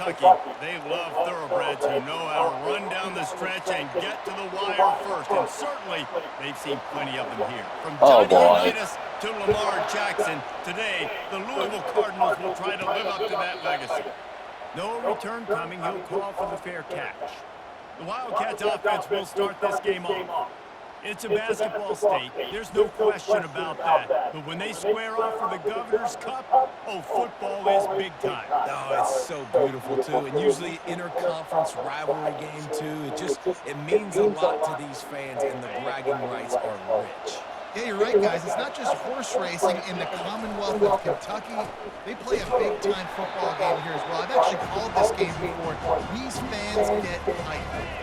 Kentucky, they love thoroughbreds who know how to run down the stretch and get to the wire first. And certainly, they've seen plenty of them here. From Oh, Johnny boy. Unitas to Lamar Jackson, today, the Louisville Cardinals will try to live up to that legacy. No return coming. He'll call for the fair catch. The Wildcats offense will start this game off. It's a basketball state. There's no question about that. But when they square off for the Governor's Cup, oh, football is big time. Oh, it's so beautiful, too. And usually interconference rivalry game, too. It means a lot to these fans, and the bragging rights are rich. Yeah, you're right, guys. It's not just horse racing in the Commonwealth of Kentucky. They play a big-time football game here as well. I've actually called this game before. These fans get hyped.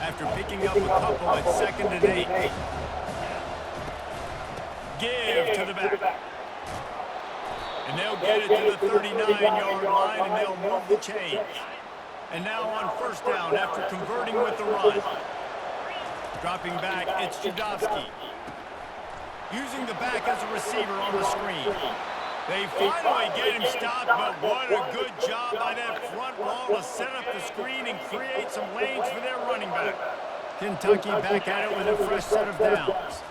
After picking up a couple at 2nd and 8. Give to the back. And they'll get it to the 39-yard line, and they'll move the chains. And now on 1st down after converting with the run. Dropping back, it's Judovsky. Using the back as a receiver on the screen. They finally get him stopped, but what a good job by that front wall to set up the screen and create some lanes for their running back. Kentucky back at it with a fresh set of downs.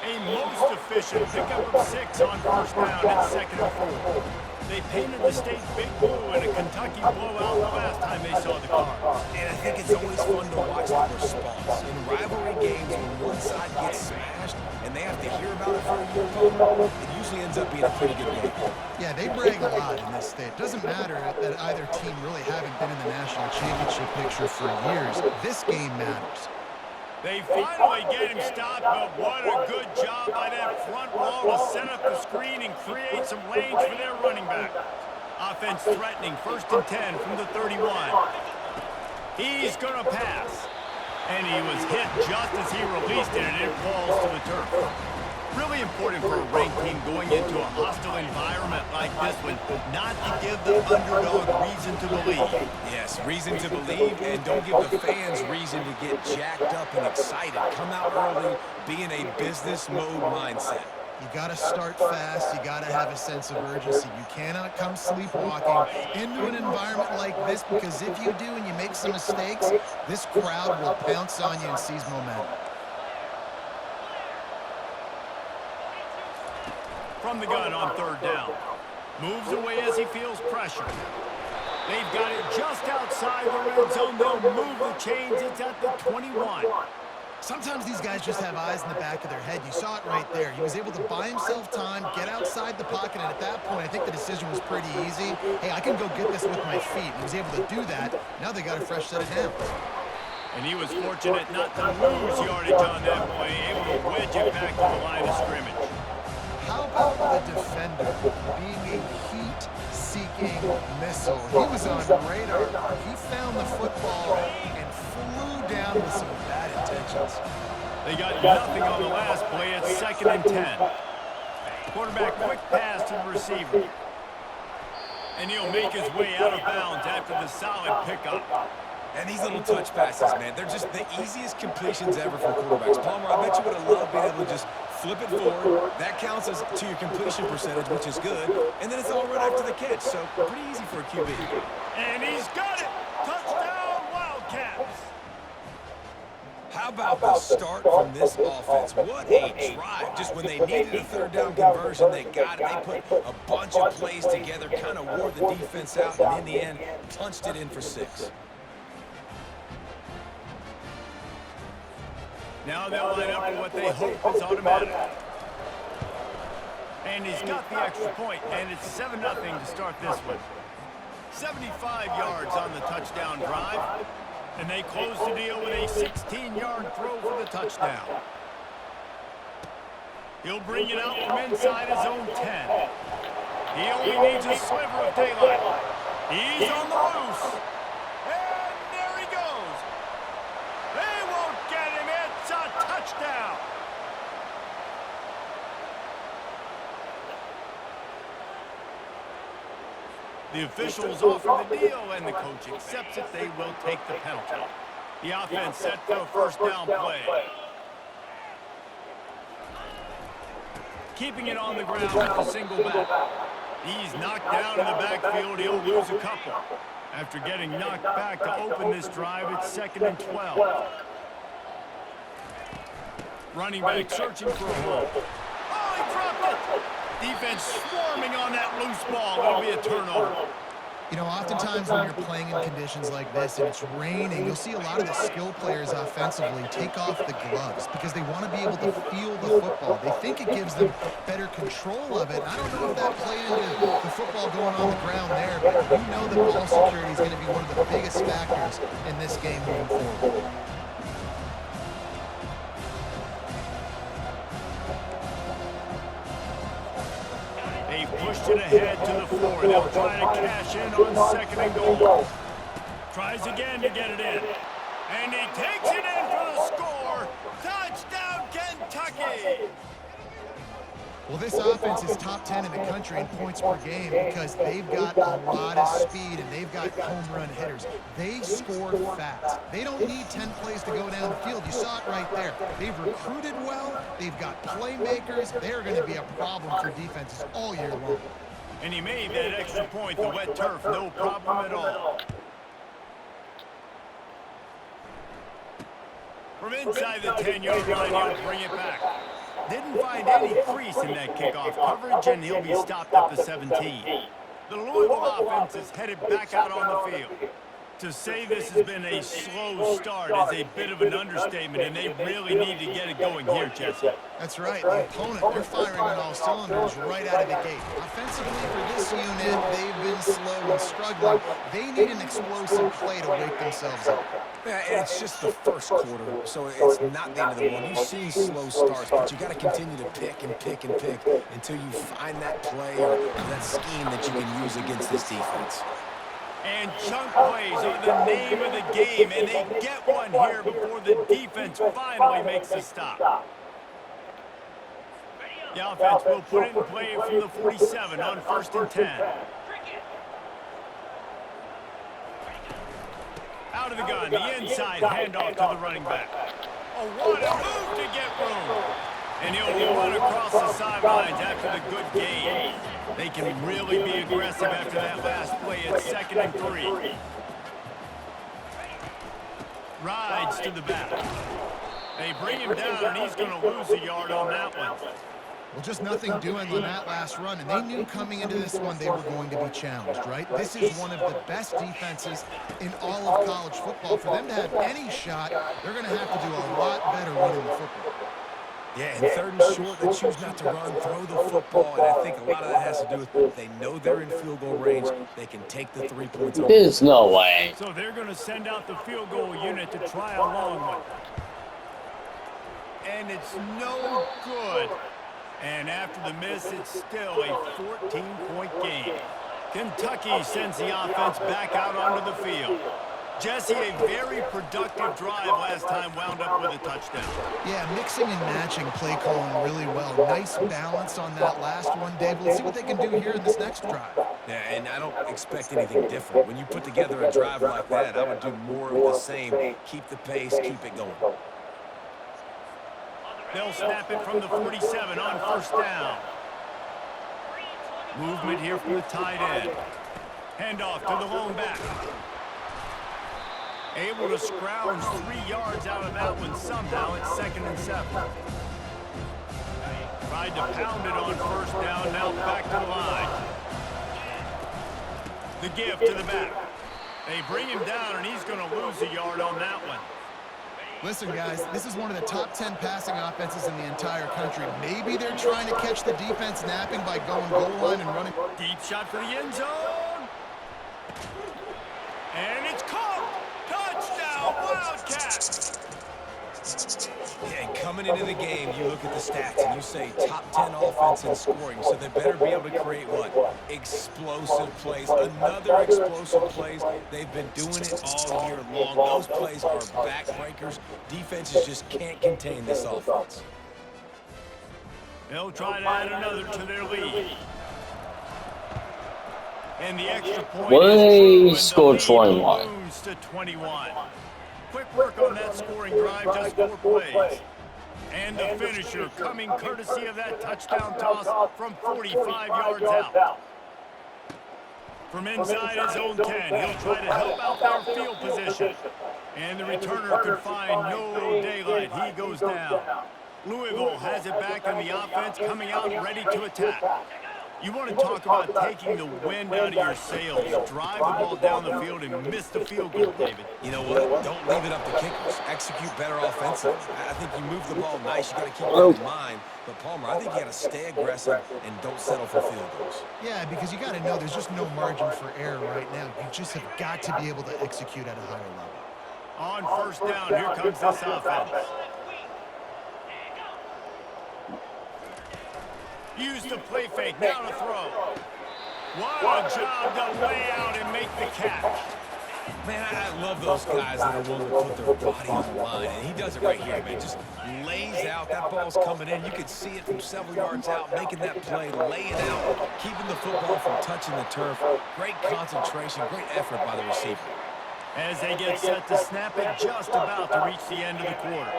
A most efficient pickup of 6 on 1st down at 2nd and 4. They painted the state big blue in a Kentucky blowout the last time they saw the Cards. And I think it's always fun to watch the response. In rivalry games, when one side gets smashed and they have to hear about it for a year, it usually ends up being a pretty good game. Yeah, they brag a lot in this state. It doesn't matter that either team really haven't been in the national championship picture for years. This game matters. They finally get him stopped, but what a good job by that front wall to set up the screen and create some lanes for their running back. Offense threatening, 1st and 10 from the 31. He's going to pass. And he was hit just as he released it, and it falls to the turf. Really important for a ranked team going into a hostile environment like this one, not to give the underdog reason to believe. Yes, reason to believe, and don't give the fans reason to get jacked up and excited. Come out early, be in a business mode mindset. You got to start fast. You got to have a sense of urgency. You cannot come sleepwalking into an environment like this, because if you do and you make some mistakes, this crowd will pounce on you and seize momentum. From the gun on 3rd down. Moves away as he feels pressure. They've got it just outside the red zone. They'll move the chains. It's at the 21. Sometimes these guys just have eyes in the back of their head. You saw it right there. He was able to buy himself time, get outside the pocket, and at that point, I think the decision was pretty easy. Hey, I can go get this with my feet. He was able to do that. Now they got a fresh set of downs. And he was fortunate not to lose yardage on that play, able to wedge it back to the line of scrimmage. How about the defender being a heat-seeking missile? He was on radar. He found the football and flew down with some bad intentions. They got nothing on the last play. It's 2nd and 10. Quarterback quick pass to the receiver. And he'll make his way out of bounds after the solid pickup. And these little touch passes, man, they're just the easiest completions ever for quarterbacks. Palmer, I bet you would have loved being able to just flip it forward. That counts as to your completion percentage, which is good. And then it's all right after the catch, so pretty easy for a QB. And he's got it! Touchdown, Wildcats! How about the start from this offense? What a drive. Just when they needed a 3rd down conversion, they got it. They put a bunch of plays together, kind of wore the defense out, and in the end, punched it in for 6. Now they'll line up for what they hope is automatic. And he's got the extra point, and it's 7-0 to start this one. 75 yards on the touchdown drive, and they close the deal with a 16-yard throw for the touchdown. He'll bring it out from inside his own 10. He only needs a sliver of daylight. He's on the loose. And there he goes. They won't get him. It's a touchdown. The officials offer the deal, and the coach accepts it. They will take the penalty. The offense set for a 1st down play. Keeping it on the ground with a single back. He's knocked down in the backfield. He'll lose a couple. After getting knocked back to open this drive, it's 2nd and 12. Running back searching for a hole. Oh, he dropped it. Defense swarming on that loose ball. It'll be a turnover. You know, oftentimes when you're playing in conditions like this and it's raining, you'll see a lot of the skill players offensively take off the gloves because they want to be able to feel the football. They think it gives them better control of it. I don't know if that played into the football going on the ground there, but you know that ball security is going to be one of the biggest factors in this game moving forward. They pushed it ahead to the 4. They'll try to cash in on 2nd and goal. Tries again to get it in. And he takes it in for the score. Touchdown, Kentucky! Well, this offense is top 10 in the country in points per game because they've got a lot of speed and they've got home run hitters. They score fast. They don't need 10 plays to go down the field. You saw it right there. They've recruited well. They've got playmakers. They're going to be a problem for defenses all year long. And he made that extra point, the wet turf, no problem at all. From inside the 10-yard line, he'll bring it back. Didn't find any crease in that kickoff coverage, and he'll be stopped at the 17. The Louisville offense is headed back out on the field. To say this has been a slow start is a bit of an understatement, and they really need to get it going here, Jesse. That's right. The opponent, they're firing on all cylinders right out of the gate. Offensively for this unit, they've been slow and struggling. They need an explosive play to wake themselves up. Yeah, and it's just the first quarter, so it's not the end of the one. You've seen slow starts, but you got to continue to pick and pick and pick until you find that play or that scheme that you can use against this defense. And chunk plays are the name of the game, and they get one here before the defense finally makes a stop. The offense will put it in play from the 47 on 1st and 10. Out of the gun, the inside handoff to the running back. Oh, what a move to get room. And he'll run across the sidelines after the good gain. They can really be aggressive after that last play at 2nd and 3. Rides to the back. They bring him down, and he's going to lose a yard on that one. Well, just nothing doing on that last run, and they knew coming into this one they were going to be challenged, right? This is one of the best defenses in all of college football. For them to have any shot, they're going to have to do a lot better running the football. Yeah, and 3rd and short, they choose not to run, throw the football, and I think a lot of that has to do with they know they're in field goal range. They can take the 3 points. There's no way. So they're going to send out the field goal unit to try a long one. And it's no good. And after the miss, it's still a 14-point game. Kentucky sends the offense back out onto the field. Jesse, a very productive drive last time wound up with a touchdown. Yeah, mixing and matching play calling really well. Nice balance on that last one, Dave. Let's see what they can do here in this next drive. Yeah, and I don't expect anything different. When you put together a drive like that, I would do more of the same. Keep the pace, keep it going. They'll snap it from the 47 on 1st down. Movement here from the tight end. Handoff to the lone back. Able to scrounge 3 yards out of that one somehow. It's 2nd and 7. Tried to pound it on 1st down. Now back to the line. The give to the back. They bring him down, and he's going to lose a yard on that one. Listen, guys, this is one of the top 10 passing offenses in the entire country. Maybe they're trying to catch the defense napping by going goal line and running. Deep shot for the end zone. And it's caught. Touchdown, Wildcats. Yeah, and coming into the game, you look at the stats and you say top 10 offense in scoring, so they better be able to create what? Explosive plays. Another explosive plays. They've been doing it all year long. Those plays are backbreakers. Defenses just can't contain this offense. They'll try to add another to their lead. And the extra point They scored 21. To 21. Quick work on that scoring drive, just 4 plays. And the finisher coming courtesy of that touchdown toss from 45 yards out. From inside his own 10, he'll try to help out their field position. And the returner could find no daylight. He goes down. Louisville has it back on the offense, coming out ready to attack. You want to talk about taking the wind out of your sails. Drive the ball down the field and miss the field goal, David. You know what? Don't leave it up to kickers. Execute better offensively. I think you move the ball nice. You got to keep that in mind. But, Palmer, I think you got to stay aggressive and don't settle for field goals. Yeah, because you got to know there's just no margin for error right now. You just have got to be able to execute at a higher level. On first down, here comes this offense. Use the play fake, now to throw. What a job to lay out and make the catch. Man, I love those guys that are willing to put their body on the line, and he does it right here, man. Just lays out. That ball's coming in. You can see it from several yards out, making that play, laying out, keeping the football from touching the turf. Great concentration, great effort by the receiver. As they get set to snap it, just about to reach the end of the quarter.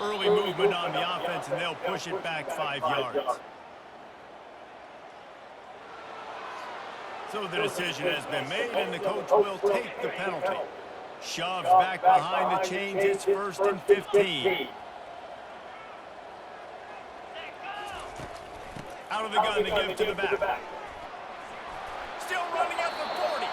Early movement on the offense, and they'll push it back 5 yards. So the decision has been made, and the coach will take the penalty. Shoves back behind the chains. It's 1st and 15. Out of the gun to give to the back. Still running up the 40.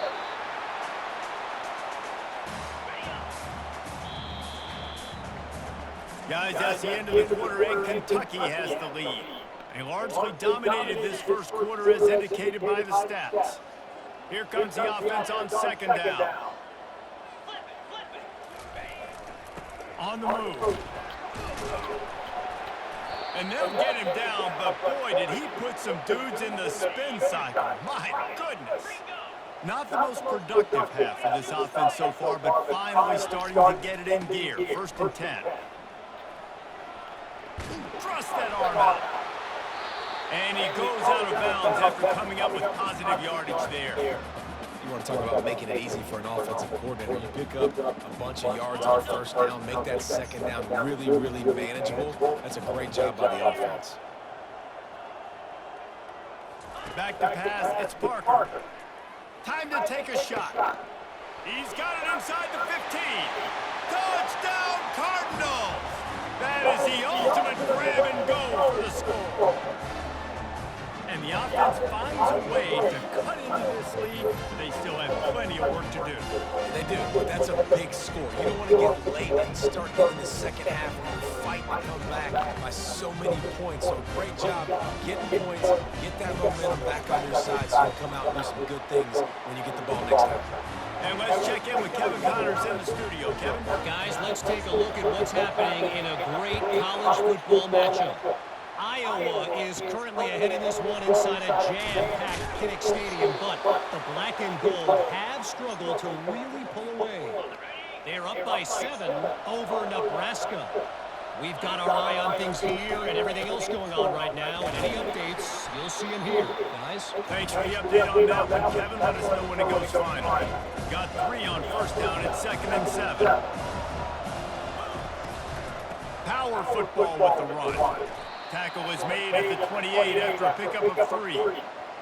Guys, that's the end of the quarter, and Kentucky has the lead. They largely dominated this first quarter as indicated by the stats. Here comes the offense on 2nd down. On the move. And they'll get him down, but boy, did he put some dudes in the spin cycle. My goodness. Not the most productive half of this offense so far, but finally starting to get it in gear. 1st and 10. Thrust that arm out. And he goes out of bounds after coming up with positive yardage there. You want to talk about making it easy for an offensive coordinator. You pick up a bunch of yards on 1st down, make that 2nd down really, really manageable. That's a great job by the offense. Back to pass, it's Parker. Time to take a shot. He's got it inside the 15. Touchdown, Cardinals! That is the ultimate grab and go for the score. And the offense finds a way to cut into this lead. They still have plenty of work to do. They do, but that's a big score. You don't want to get late and start getting the second half and fight to come back by so many points. So great job getting points, get that momentum back on your side so you can come out and do some good things when you get the ball next time. And let's check in with Kevin Connors in the studio. Kevin? Guys, let's take a look at what's happening in a great college football matchup. Iowa is currently ahead in this one inside a jam-packed Kinnick Stadium, but the black and gold have struggled to really pull away. They're up by 7 over Nebraska. We've got our eye on things here and everything else going on right now, and any updates, you'll see them here, guys. Thanks for the update on that one, Kevin. Let us know when it goes final. Got 3 on 1st down at 2nd and 7. Power football with the run. Tackle is made at the 28 after a pickup of 3.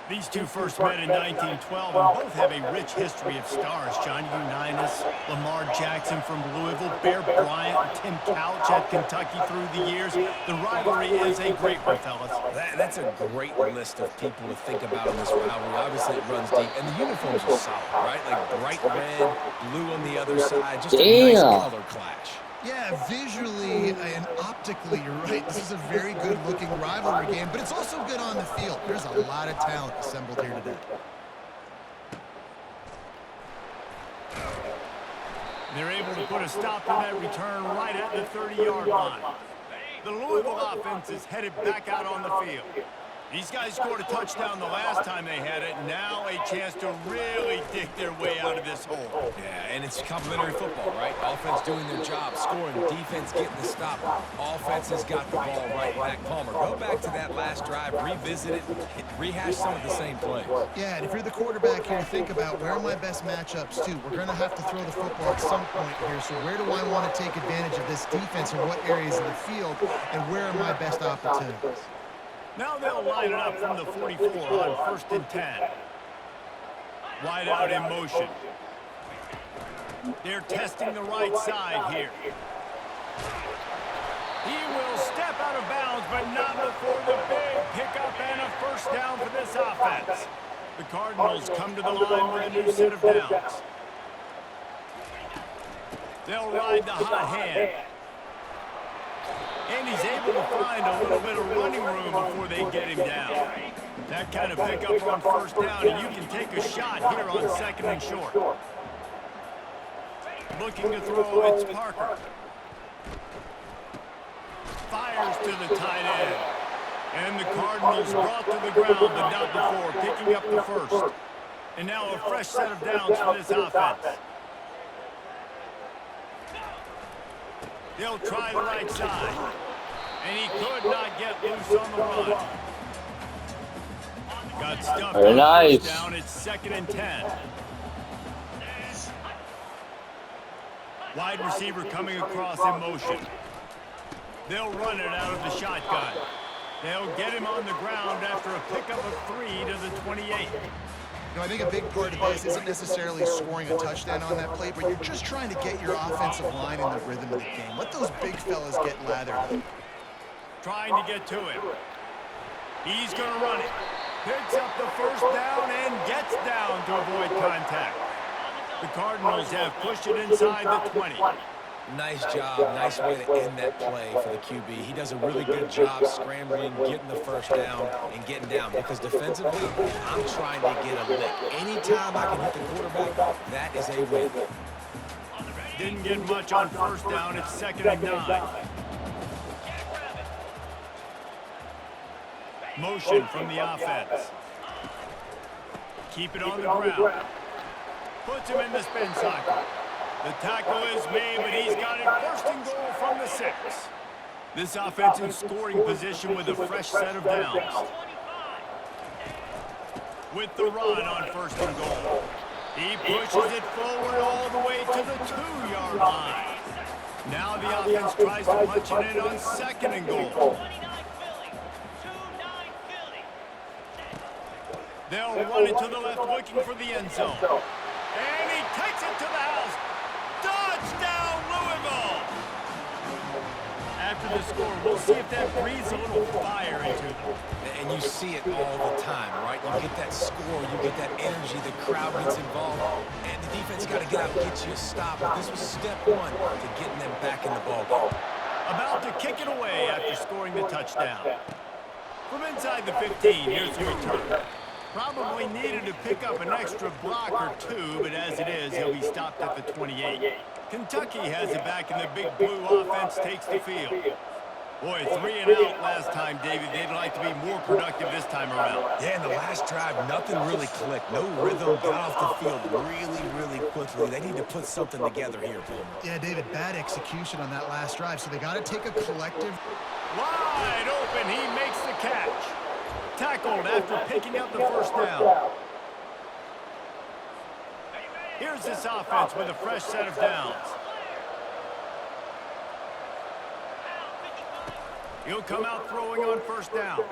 These two first met in 1912 and both have a rich history of stars. Johnny Unitas, Lamar Jackson from Louisville, Bear Bryant, and Tim Couch at Kentucky through the years. The rivalry is a great one, fellas. That's a great list of people to think about in this rivalry. Obviously, it runs deep, and the uniforms are solid, right? Like bright red, blue on the other side, just a nice color clash. Yeah, visually and optically, you're right. This is a very good-looking rivalry game, but it's also good on the field. There's a lot of talent assembled here today. They're able to put a stop to that return right at the 30-yard line. The Louisville offense is headed back out on the field. These guys scored a touchdown the last time they had it. Now a chance to really dig their way out of this hole. Yeah, and it's complimentary football, right? Offense doing their job, scoring, defense getting the stop. Offense has got the ball right back. Palmer, go back to that last drive, revisit it, rehash some of the same plays. Yeah, and if you're the quarterback here, think about where are my best matchups, too. We're going to have to throw the football at some point here, so where do I want to take advantage of this defense and what areas of the field, and where are my best opportunities? Now they'll line it up from the 44 on 1st and 10. Wide out in motion. They're testing the right side here. He will step out of bounds, but not before the big pickup and a first down for this offense. The Cardinals come to the line with a new set of downs. They'll ride the hot hand. And he's able to find a little bit of running room before they get him down. That kind of pickup on first down, and you can take a shot here on 2nd and short. Looking to throw, it's Parker. Fires to the tight end. And the Cardinals brought to the ground, but not before, picking up the first. And now a fresh set of downs for this offense. They'll try the right side. And he could not get loose on the run. Got stuffed Very on nice. first down. It's 2nd and 10. Wide receiver coming across in motion. They'll run it out of the shotgun. They'll get him on the ground after a pickup of 3 to the 28. You know, I think a big part of this isn't necessarily scoring a touchdown on that play, but you're just trying to get your offensive line in the rhythm of the game. Let those big fellas get lathered. Trying to get to him. He's going to run it. Picks up the first down and gets down to avoid contact. The Cardinals have pushed it inside the 20. Nice job. Nice way to end that play for the QB. He does a really good job scrambling, getting the first down, and getting down. Because defensively, I'm trying to get a lick. Anytime I can hit the quarterback, that is a win. Didn't get much on first down. It's 2nd and 9. Motion from the offense. Keep it on the ground. Puts him in the spin cycle. The tackle is made, but he's got it 1st and goal from the 6. This offense in scoring position with a fresh set of downs. With the run on 1st and goal. He pushes it forward all the way to the 2-yard line. Now the offense tries to punch it in on 2nd and goal. They'll run it to the left, looking for the end zone. And he takes it to the house. Touchdown, Louisville! After the score, we'll see if that breathes a little fire into them. And you see it all the time, right? You get that score, you get that energy, the crowd gets involved, and the defense got to get out and get you a stop. But this was step 1 to getting them back in the ballgame. About to kick it away after scoring the touchdown. From inside the 15, here's the return. Probably needed to pick up an extra block or 2, but as it is, he'll be stopped at the 28. Kentucky has it back, and the big blue offense takes the field. Boy, 3 and out last time, David. They'd like to be more productive this time around. Yeah, in the last drive, nothing really clicked. No rhythm, got off the field really quickly. They need to put something together here, Boomer. Yeah, David, bad execution on that last drive, so they got to take a collective. Wide open, he makes the catch. Tackled after picking up the first down. Here's this offense with a fresh set of downs. He'll come out throwing on first down.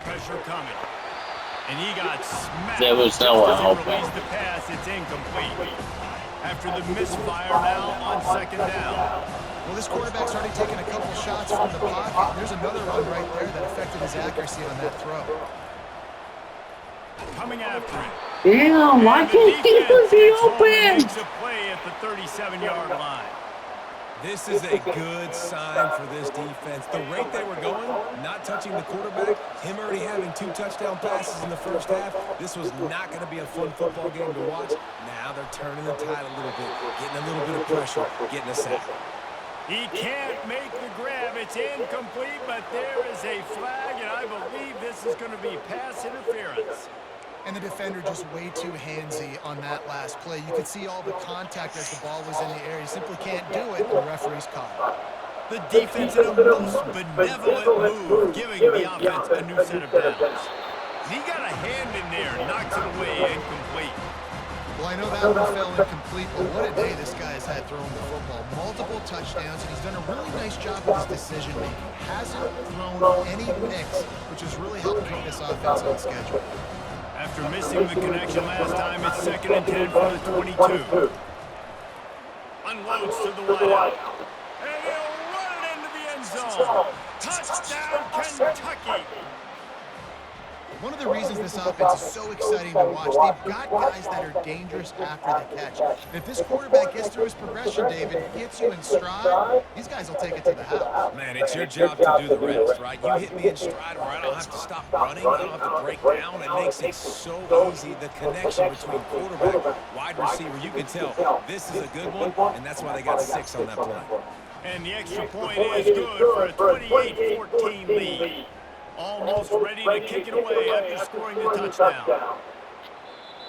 Pressure coming. And he got smacked. There was no one Just as he open. released the pass, it's incomplete. After the misfire now on 2nd down. Well, this quarterback's already taken a couple shots from the pocket. There's another run right there that affected his accuracy on that throw. Coming after him. Damn, why can't keepers be open? Makes a play at the 37-yard line. This is a good sign for this defense. The rate they were going, not touching the quarterback, him already having 2 touchdown passes in the first half, this was not going to be a fun football game to watch. Now they're turning the tide a little bit, getting a little bit of pressure, getting a sack. He can't make the grab. It's incomplete, but there is a flag, and I believe this is going to be pass interference. And the defender just way too handsy on that last play. You could see all the contact as the ball was in the air. You simply can't do it, and the referee's caught it. The defense in a most benevolent move, giving the offense a new set of downs. He got a hand in there, knocks it away, incomplete. Well, I know that one fell incomplete, but what a day this guy has had throwing the football. Multiple touchdowns, and he's done a really nice job with his decision-making. Hasn't thrown any picks, which has really helped keep this offense on schedule. After missing the connection last time, it's 2nd and 10 for the 22. Unloads to the wideout. And he'll run it into the end zone. Touchdown, Kentucky. One of the reasons this offense is so exciting to watch, they've got guys that are dangerous after the catch. And if this quarterback gets through his progression, David, hits you in stride, these guys will take it to the house. Man, it's your job to do the rest, right? You hit me in stride where I don't have to stop running, I don't have to break down. It makes it so easy. The connection between quarterback, wide receiver, you can tell this is a good one, and that's why they got 6 on that play. And the extra point is good for a 28-14 lead. Almost ready to kick it away after scoring the touchdown.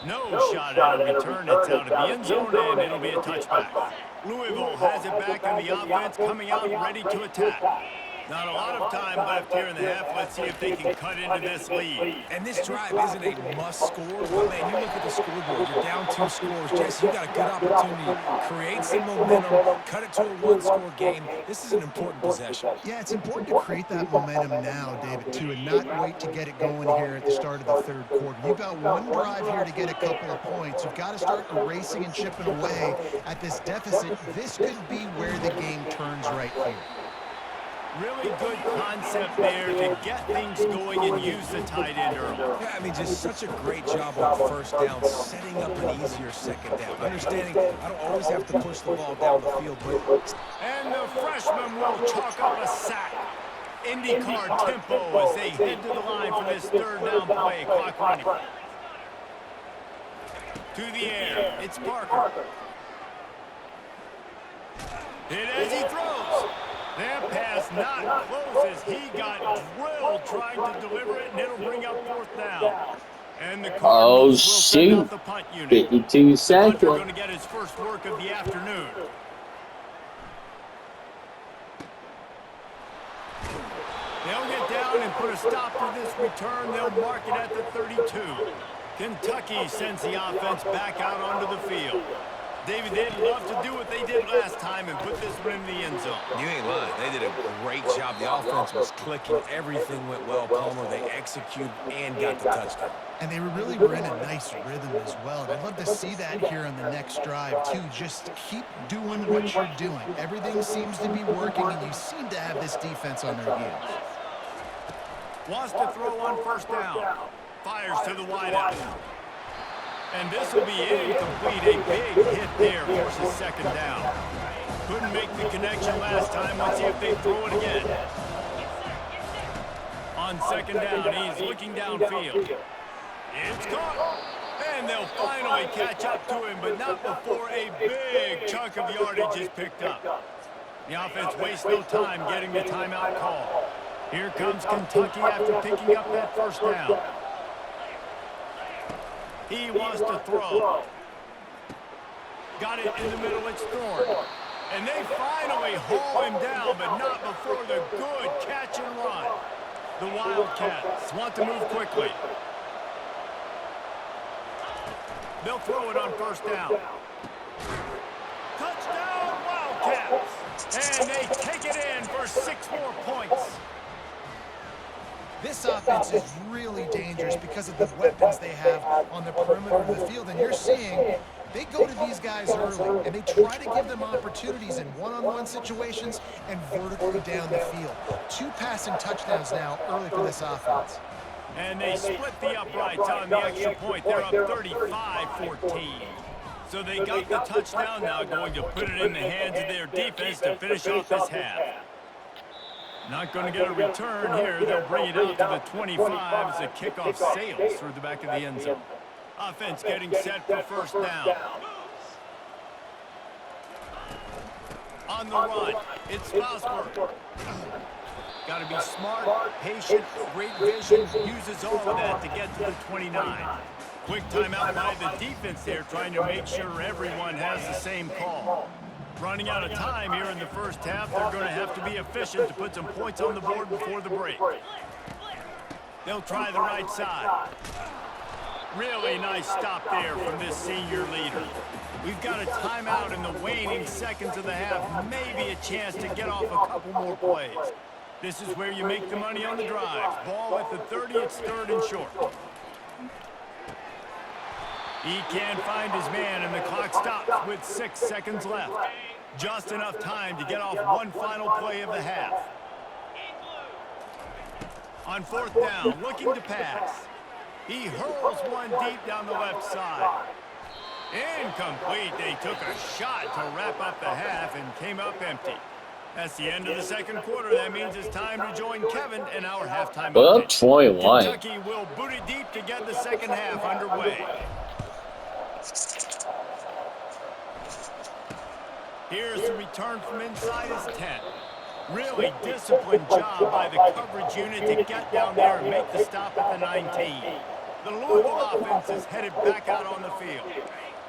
No shot at a return. It's out of the end zone, and it'll be a touchback. Louisville has it back on the offense, coming out ready to attack. Not a lot of time left here in the half. Let's see if they can cut into this lead. And this drive isn't a must score, but man, you look at the scoreboard, you're down 2 scores. Jesse, you got a good opportunity. Create some momentum, cut it to a 1-score game. This is an important possession. Yeah, it's important to create that momentum now, David, too, and not wait to get it going here at the start of the 3rd quarter. You've got one drive here to get a couple of points. You've got to start erasing and chipping away at this deficit. This could be where the game turns right here. Really good concept there to get things going and use the tight end early. Yeah, I mean, just such a great job on 1st down, setting up an easier 2nd down. Understanding I don't always have to push the ball down the field, but... And the freshman will chalk up a sack. IndyCar tempo as they head to the line for this 3rd down play. Clock running. To the air, it's Parker. Hit as he throws. That pass not close as he got drilled trying to deliver it, and it'll bring up 4th down. And the Cardinals will send out the punt unit. 52 seconds. Punter going to get his first work of the afternoon. They'll get down and put a stop to this return. They'll mark it at the 32. Kentucky sends the offense back out onto the field. David, they'd love to do what they did last time and put this one in the end zone. You ain't lying. They did a great job. The offense was clicking. Everything went well, Palmer. They executed and got the touchdown. And they really were in a nice rhythm as well. And I'd love to see that here on the next drive, too. Just keep doing what you're doing. Everything seems to be working, and you seem to have this defense on their heels. Wants to throw on 1st down. Fires to the wideout. And this will be incomplete. A big hit there forces 2nd down. Couldn't make the connection last time. Let's see if they throw it again. On 2nd down, he's looking downfield. It's caught. And they'll finally catch up to him, but not before a big chunk of yardage is picked up. The offense wastes no time getting the timeout call. Here comes Kentucky after picking up that 1st down. He wants to throw. Got it in the middle, it's Thorne. And they finally haul him down, but not before the good catch and run. The Wildcats want to move quickly. They'll throw it on 1st down. Touchdown, Wildcats! And they take it in for 6 more points. This offense is really dangerous because of the weapons they have on the perimeter of the field. And you're seeing they go to these guys early, and they try to give them opportunities in one-on-one situations and vertically down the field. 2 passing touchdowns now early for this offense. And they split the uprights on the extra point. They're up 35-14. So they got the touchdown, now going to put it in the hands of their defense to finish off this half. Not going to get a return here. They'll bring it out to the 25 as the kickoff sails through the back of the end zone. Offense getting set for 1st down. On the run, it's Fosberg. Got to be smart, patient, great vision, uses all of that to get to the 29. Quick timeout by the defense there, trying to make sure everyone has the same call. Running out of time here in the 1st half, they're going to have to be efficient to put some points on the board before the break. They'll try the right side. Really nice stop there from this senior leader. We've got a timeout in the waning seconds of the half, maybe a chance to get off a couple more plays. This is where you make the money on the drive. Ball at the 30, it's 3rd and short. He can't find his man, and the clock stops with 6 seconds left. Just enough time to get off one final play of the half. On fourth down, looking to pass. He hurls one deep down the left side. Incomplete. They took a shot to wrap up the half and came up empty. That's the end of the second quarter. That means it's time to join Kevin in our halftime Well, update. 21. Kentucky will boot it deep to get the second half underway. Here's the return from inside his 10. Really disciplined job by the coverage unit to get down there and make the stop at the 19. The Louisville offense is headed back out on the field.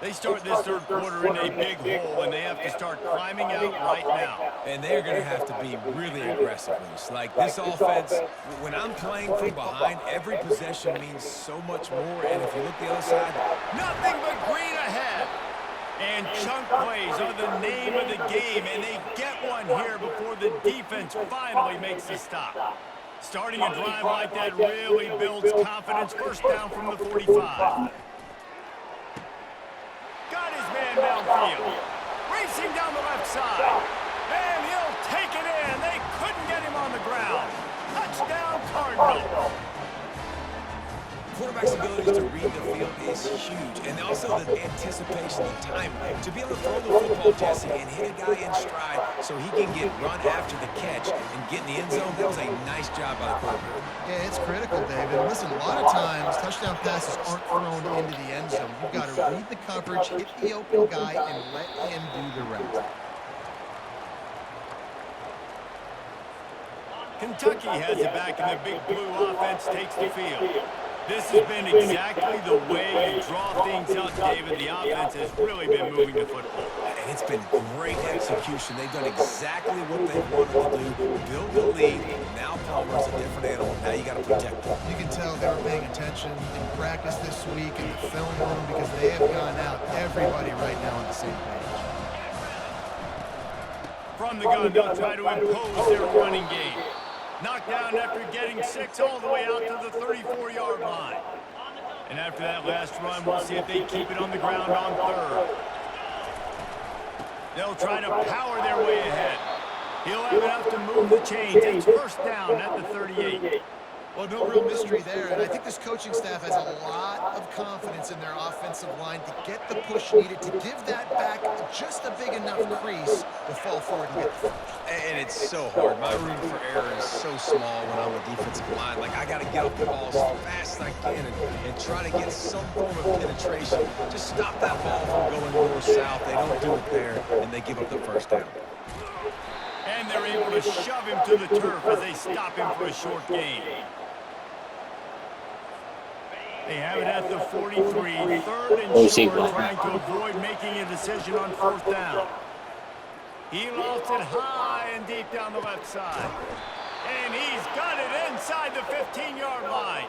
They start this third quarter in a big hole, and they have to start climbing out right now. And they're going to have to be really aggressive. Like this offense, when I'm playing from behind, every possession means so much more. And if you look the other side, Nothing but green ahead. And chunk plays are the name of the game, and they get one here before the defense finally makes the stop. Starting a drive like that really builds confidence. First down from the 45. Got his man downfield. Racing down the left side. And he'll take it in. They couldn't get him on the ground. Touchdown, Cardinals. quarterback's abilities to read the field is huge. And also the anticipation, the time. To be able to throw the football, Jesse, and hit a guy in stride so he can get run after the catch and get in the end zone, that was a nice job by the quarterback. Yeah, it's critical, David. Listen, a lot of times, touchdown passes aren't thrown into the end zone. You've got to read the coverage, hit the open guy, and let him do the rest. Kentucky has it back, and the big blue offense takes the field. This has been exactly the way you draw things up, David. The offense has really been moving the football. And it's been great execution. They've done exactly what they wanted to do. Build the lead. Now Palmer's a different animal. Now you got to protect him. You can tell they were paying attention in practice this week in the film room because they have gone out, everybody right now on the same page. From the gun, they'll try to impose their running game. Knocked down after getting 6 all the way out to the 34-yard line. And after that last run, we'll see if they keep it on the ground on third. They'll try to power their way ahead. He'll have enough to move the chains. It's first down at the 38. Well, no real mystery there, and I think this coaching staff has a lot of confidence in their offensive line to get the push needed, to give that back just a big enough crease to fall forward and get the finish. And it's so hard. My room for error is so small when I'm a defensive line. Like, I got to get up the ball as fast as I can and try to get some form of penetration. Just stop that ball from going north-south. They don't do it there, and they give up the first down. And they're able to shove him to the turf as they stop him for a short gain. They have it at the 43, third and short, trying to avoid making a decision on fourth down. He lofts it high and deep down the left side. And he's got it inside the 15-yard line.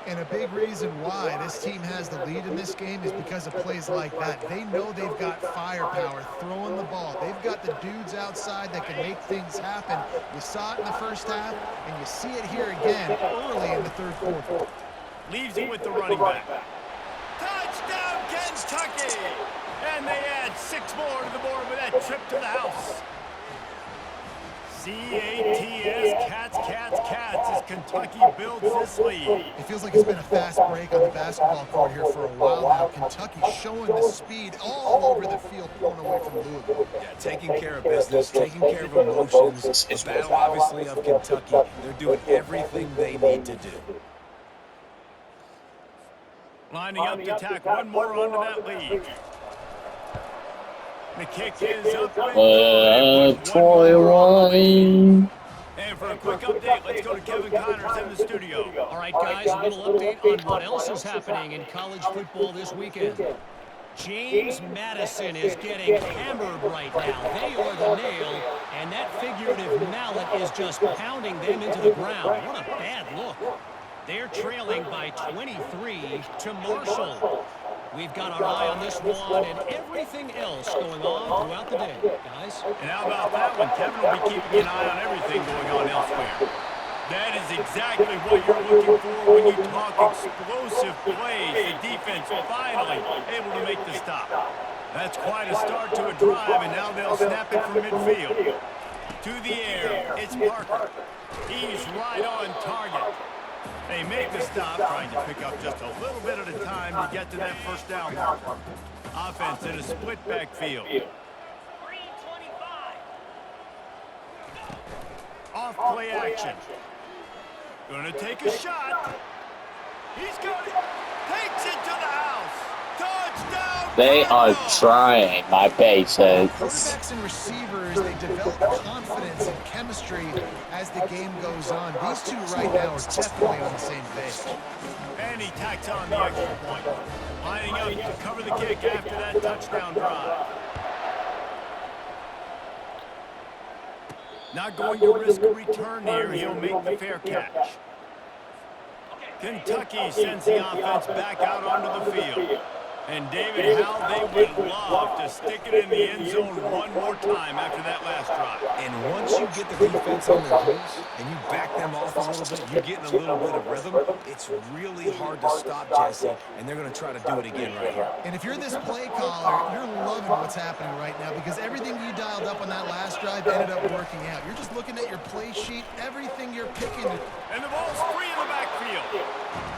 And a big reason why this team has the lead in this game is because of plays like that. They know they've got firepower throwing the ball. They've got the dudes outside that can make things happen. You saw it in the first half, and you see it here again early in the third quarter. Leaves it with the running back. Touchdown, Kentucky! And they add 6 more to the board with that trip to the house. C-A-T-S, Cats, Cats, Cats, as Kentucky builds this lead. It feels like it's been a fast break on the basketball court here for a while now. Kentucky showing the speed all over the field, pulling away from Louisville. Yeah, taking care of business, taking care of emotions. The battle, obviously, of Kentucky. They're doing everything they need to do. Lining up to tack one more onto that lead. The kick is up. 21. And for a quick update, let's go to Kevin Connors in the studio. All right, guys, a little update on what else is happening in college football this weekend. James Madison is getting hammered right now. They are the nail, and that figurative mallet is just pounding them into the ground. What a bad look. They're trailing by 23 to Marshall. We've got our eye on this one and everything else going on throughout the day, guys. And how about that one? Kevin will be keeping an eye on everything going on elsewhere. That is exactly what you're looking for when you talk explosive plays. The defense finally able to make the stop. That's quite a start to a drive, and now they'll snap it from midfield. To the air, it's Parker. He's right on target. They make the stop, trying to pick up just a little bit at a time to get to that first down mark. Offense in a split backfield. Off play action. Gonna take a shot. He's got it. Takes it to the house. Touchdown. They are trying my bases. Quarterbacks and receivers, they develop confidence and chemistry as the game goes on. These two right now are definitely on the same page. And he tacks on the extra point. Lining up to cover the kick after that touchdown drive. Not going to risk a return here. He'll make the fair catch. Kentucky sends the offense back out onto the field. And David, how they would love to stick it in the end zone one more time after that last drive. And once you get the defense on their heels and you back them off a little bit, you're getting a little bit of rhythm, it's really hard to stop Jesse, and they're going to try to do it again right here. And if you're this play caller, you're loving what's happening right now because everything you dialed up on that last drive ended up working out. You're just looking at your play sheet, everything you're picking. And the ball's free in the backfield.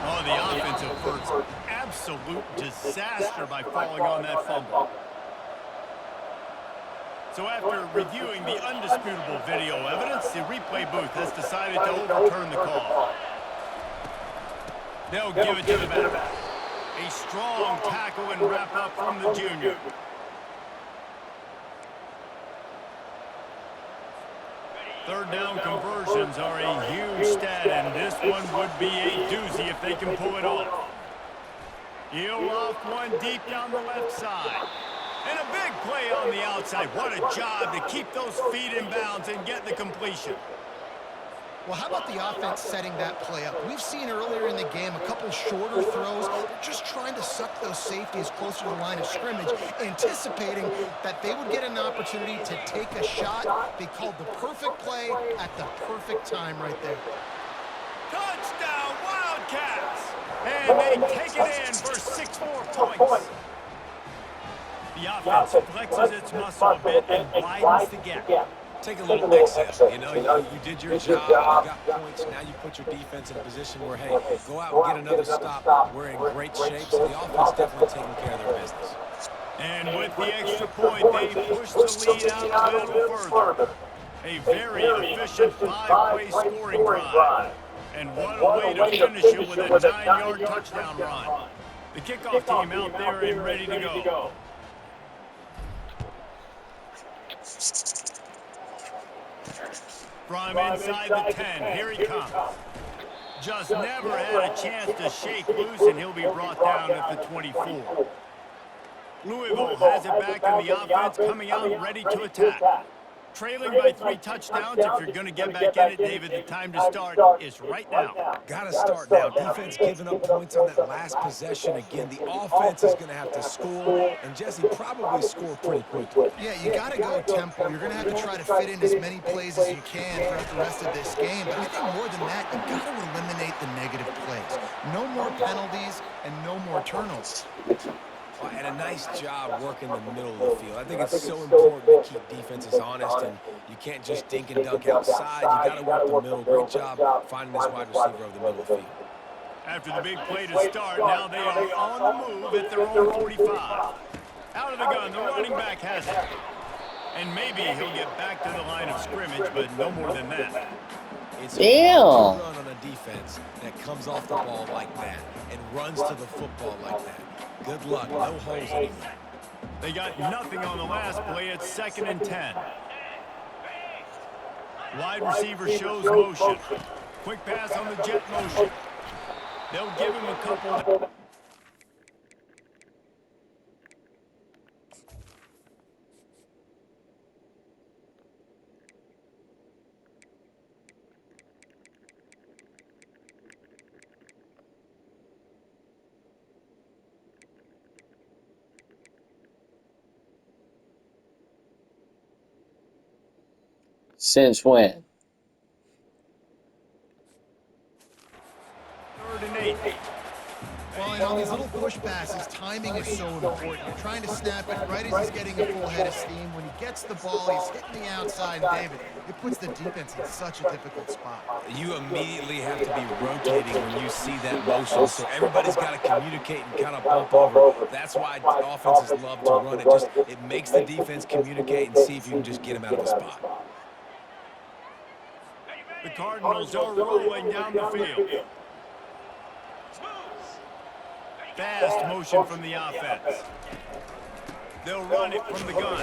Oh, the offensive first. Absolute disaster by falling on that fumble. So after reviewing the undisputable video evidence, the replay booth has decided to overturn the call. They'll give it to the back. A strong tackle and wrap up from the junior. Third down conversions are a huge stat, and this one would be a doozy if they can pull it off. He'll off one deep down the left side. And a big play on the outside. What a job to keep those feet in bounds and get the completion. Well, how about the offense setting that play up? We've seen earlier in the game a couple shorter throws. They're just trying to suck those safeties closer to the line of scrimmage, anticipating that they would get an opportunity to take a shot. They called the perfect play at the perfect time right there. Touchdown, Wildcats! And they take it in for 6 more points. The offense flexes its muscle a bit and widens the gap. Take a little exhale. You know, you did your job, you got points, now you put your defense in a position where, hey, go out and get another stop. We're in great shape, so the offense definitely taking care of their business. And with the extra point, they push the lead out a little further. A very efficient 5-play scoring drive. And what a way to finish it with a 9-yard touchdown run. The kickoff team out there and ready to go. From inside the 10, here he comes. Just never had a chance to shake loose, and he'll be brought down at the 24. Louisville has it back in the offense, coming out ready to attack. Trailing by 3 touchdowns. If you're going to get back in it, David, the time to start is right now. Got to start now. Defense giving up points on that last possession. Again, the offense is going to have to score, and Jesse probably score pretty quickly. Yeah, you got to go tempo. You're going to have to try to fit in as many plays as you can throughout the rest of this game. But I think more than that, you've got to eliminate the negative plays. No more penalties and no more turnovers. And a nice job working the middle of the field. I think it's so important to keep defenses honest, and you can't just dink and dunk outside. You got to work the middle. Great job finding this wide receiver over the middle of the field. After the big play to start, now they are on the move at their own 45. Out of the gun, the running back has it. And maybe he'll get back to the line of scrimmage, but no more than that. It's hard to run on a defense that comes off the ball like that and runs to the football like that. Good luck. No holes anywhere. They got nothing on the last play. It's 2nd and 10. Wide receiver shows motion. Quick pass on the jet motion. They'll give him a couple. Since when? and 8. Well, and on these little push passes, timing is so important. You're trying to snap it right as he's getting a full head of steam. When he gets the ball, he's hitting the outside. And David, it puts the defense in such a difficult spot. You immediately have to be rotating when you see that motion. So everybody's got to communicate and kind of bump over. That's why offenses love to run it. It makes the defense communicate and see if you can just get them out of the spot. The Cardinals are rolling down the field. Fast motion from the offense. They'll run it from the gun.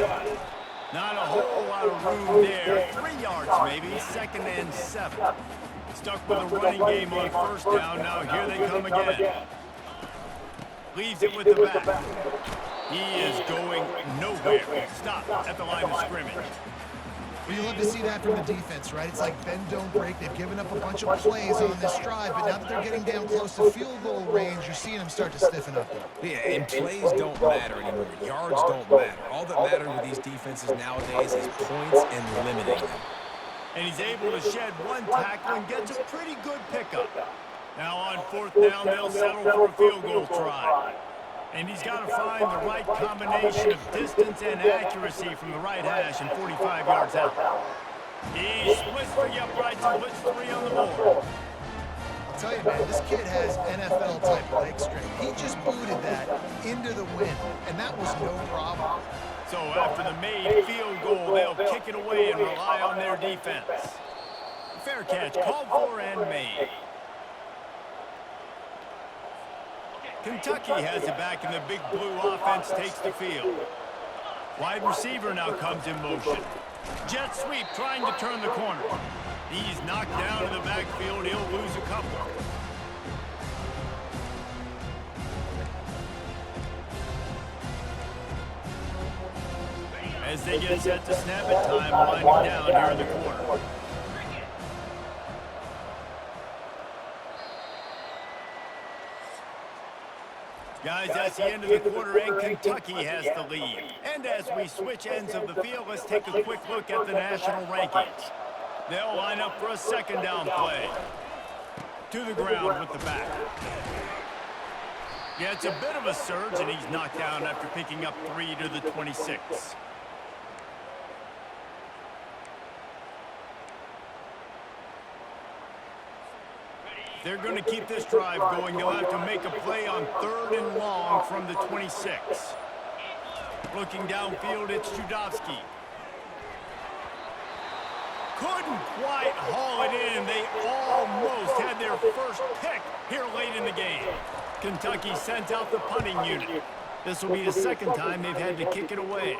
Not a whole lot of room there. 3 yards maybe, 2nd and 7. Stuck with a running game on first down. Now here they come again. Leaves it with the back. He is going nowhere. Stop at the line of scrimmage. Well, you love to see that from the defense, right? It's like bend, don't break. They've given up a bunch of plays on this drive, but now that they're getting down close to field goal range, you're seeing them start to stiffen up there. Yeah, and plays don't matter anymore. Yards don't matter. All that matters with these defenses nowadays is points and limiting them. And he's able to shed one tackle and gets a pretty good pickup. Now on 4th down, they'll settle for a field goal try. And he's got to find the right combination of distance and accuracy from the right hash and 45 yards out. He splits 3 uprights and puts 3 on the board. I'll tell you, man, this kid has NFL-type leg strength. He just booted that into the wind, and that was no problem. So after the made field goal, they'll kick it away and rely on their defense. Fair catch, called for and made. Kentucky has it back, and the big blue offense takes the field. Wide receiver now comes in motion. Jet sweep trying to turn the corner. He's knocked down in the backfield. He'll lose a couple. As they get set to snap it, time winding down here in the corner. Guys, that's the end of the quarter, and Kentucky has the lead. And as we switch ends of the field, let's take a quick look at the national rankings. They'll line up for a 2nd down play. To the ground with the back. Yeah, it's a bit of a surge, and he's knocked down after picking up 3 to the 26. They're going to keep this drive going. They'll have to make a play on 3rd and long from the 26. Looking downfield, it's Judovsky. Couldn't quite haul it in. They almost had their first pick here late in the game. Kentucky sends out the punting unit. This will be the 2nd time they've had to kick it away.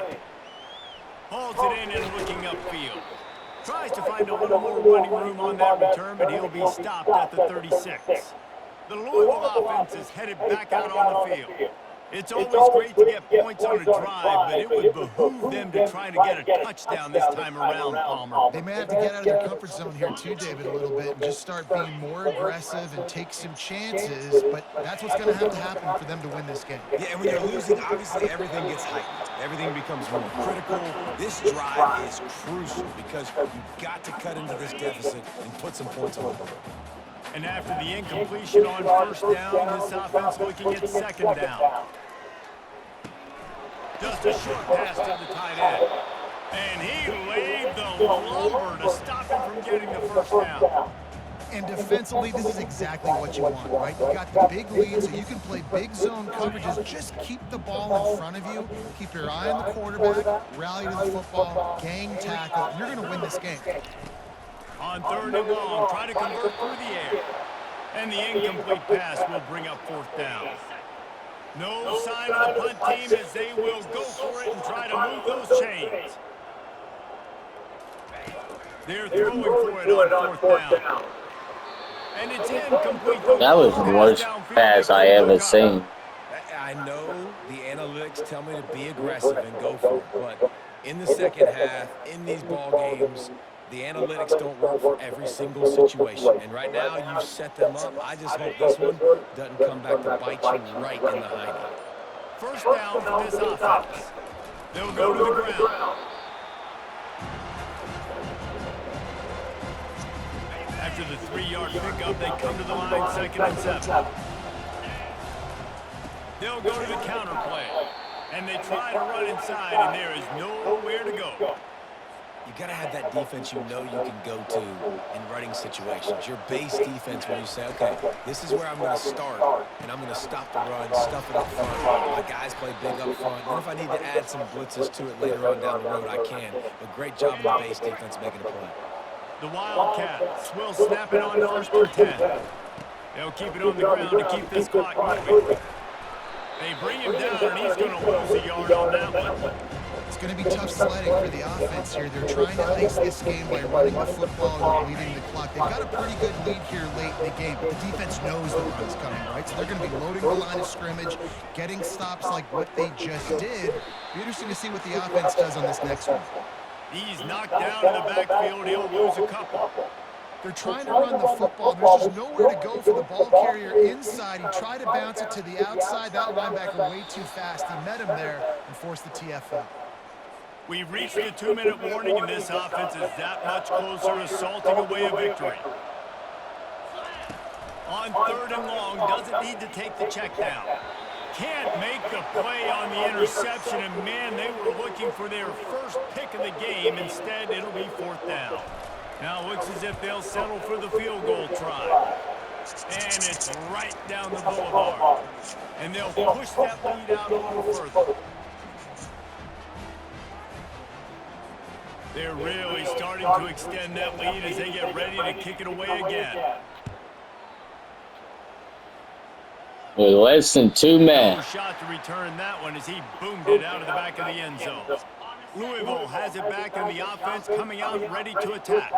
Hauls it in and looking upfield. Tries to find a little more running room on that return, but he'll be stopped at the 36. The Louisville offense is headed back out on the field. It's always great to get points on a drive, but it would behoove them to try to get a touchdown this time around, Palmer. They may have to get out of their comfort zone here too, David, a little bit, and just start being more aggressive and take some chances, but that's what's going to have to happen for them to win this game. Yeah, and when you're losing, obviously everything gets heightened. Everything becomes more critical. This drive is crucial because you've got to cut into this deficit and put some points on the board. And after the incompletion on 1st down, this offense looking at 2nd down. Just a short pass to the tight end. And he laid the lumber to stop him from getting the 1st down. And defensively, this is exactly what you want, right? You got the big lead, so you can play big zone coverages. Just keep the ball in front of you. Keep your eye on the quarterback. Rally to the football. Gang tackle. And you're going to win this game. On 3rd and long, try to convert through the air. And the incomplete pass will bring up 4th down. No sign of the punt team as they will go for it and try to move those chains. They're throwing for it on 4th down. And it's incomplete. That was the worst pass I ever seen. I know the analytics tell me to be aggressive and go for it, but in the 2nd half, in these ball games, the analytics don't work for every single situation. And right now, you've set them up. I just hope this one doesn't come back to bite you right in the hiney. 1st down for this offense. They'll go to the ground. After After the 3-yard pickup, they come to the line 2nd and 7. They'll go to the counter play. And they try to run inside, and there is nowhere to go. You got to have that defense you know you can go to in running situations. Your base defense where you say, okay, this is where I'm going to start, and I'm going to stop the run, stuff it up front. My guys play big up front. And if I need to add some blitzes to it later on down the road, I can. But great job in the base defense making a play. The Wildcats will snap it on 1st and 10. They'll keep it on the ground to keep this clock moving. They bring him down, and he's going to lose a yard on that one. It's going to be tough sledding for the offense here. They're trying to ice this game by running the football and leading the clock. They've got a pretty good lead here late in the game, but the defense knows the run's coming, right? So they're going to be loading the line of scrimmage, getting stops like what they just did. Be interesting to see what the offense does on this next one. He's knocked down in the backfield. He'll lose a couple. They're trying to run the football. There's just nowhere to go for the ball carrier inside. He tried to bounce it to the outside. That linebacker way too fast. He met him there and forced the TFL. We've reached the 2-minute warning, and this offense is that much closer to salting away a victory. On 3rd and long, doesn't need to take the check down. Can't make the play on the interception, and man, they were looking for their first pick of the game. Instead, it'll be 4th down. Now it looks as if they'll settle for the field goal try. And it's right down the boulevard. And they'll push that lead out a little further. They're really starting to extend that lead as they get ready to kick it away again. With less than 2 men. No shot to return that one as he boomed it out of the back of the end zone. Louisville has it back in the offense, coming out ready to attack.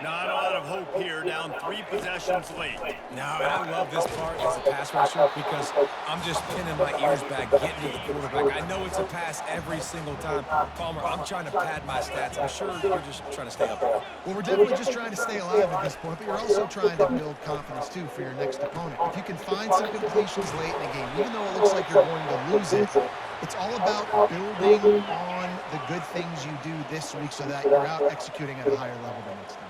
Not a lot of hope here, down 3 possessions late. No, and I love this part as a pass rusher because I'm just pinning my ears back, getting to the quarterback. I know it's a pass every single time. Palmer, I'm trying to pad my stats. I'm sure you're just trying to stay up there. Well, we're definitely just trying to stay alive at this point, but you're also trying to build confidence, too, for your next opponent. If you can find some completions late in the game, even though it looks like you're going to lose it, it's all about building on the good things you do this week so that you're out executing at a higher level the next time.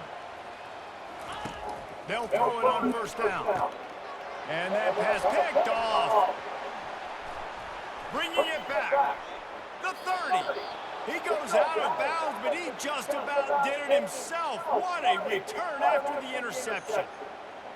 They'll throw it on 1st down. And that pass picked off. Bringing it back. The 30. He goes out of bounds, but he just about did it himself. What a return after the interception.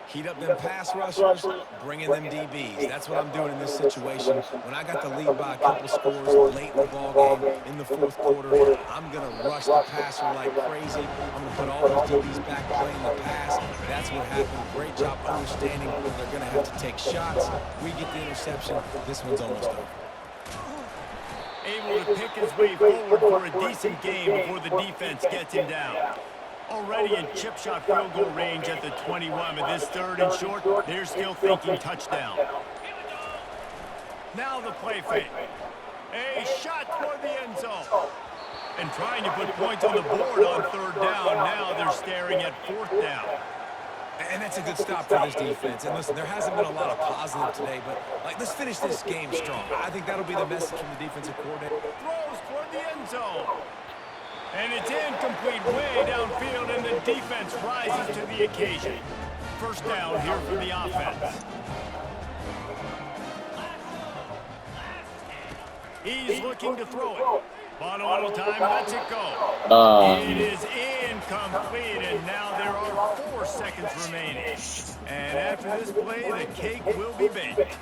Heat up them pass rushers, bring in them DBs. That's what I'm doing in this situation. When I got the lead by a couple scores late in the ball game, in the 4th quarter, I'm going to rush the passer like crazy. I'm going to put all those DBs back playing the pass. That's what happened. Great job understanding they're going to have to take shots. We get the interception. This one's almost over. Able to pick his way forward for a decent game before the defense gets him down. Already in chip shot field goal range at the 21, but this 3rd and short, they're still thinking touchdown. Now the play fake. A shot toward the end zone. And trying to put points on the board on 3rd down. Now they're staring at 4th down. And that's a good stop for this defense. And listen, there hasn't been a lot of positive today, but let's finish this game strong. I think that'll be the message from the defensive coordinator. Throws toward the end zone. And it's incomplete way downfield, and the defense rises to the occasion. 1st down here for the offense. He's looking to throw it. On a little time, lets it go. It is incomplete, and now there are 4 seconds remaining. And after this play, the cake will be baked.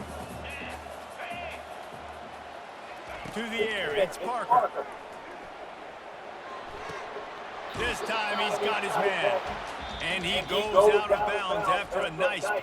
To the air, it's Parker. This time he's got his man. And he goes out of bounds after a nice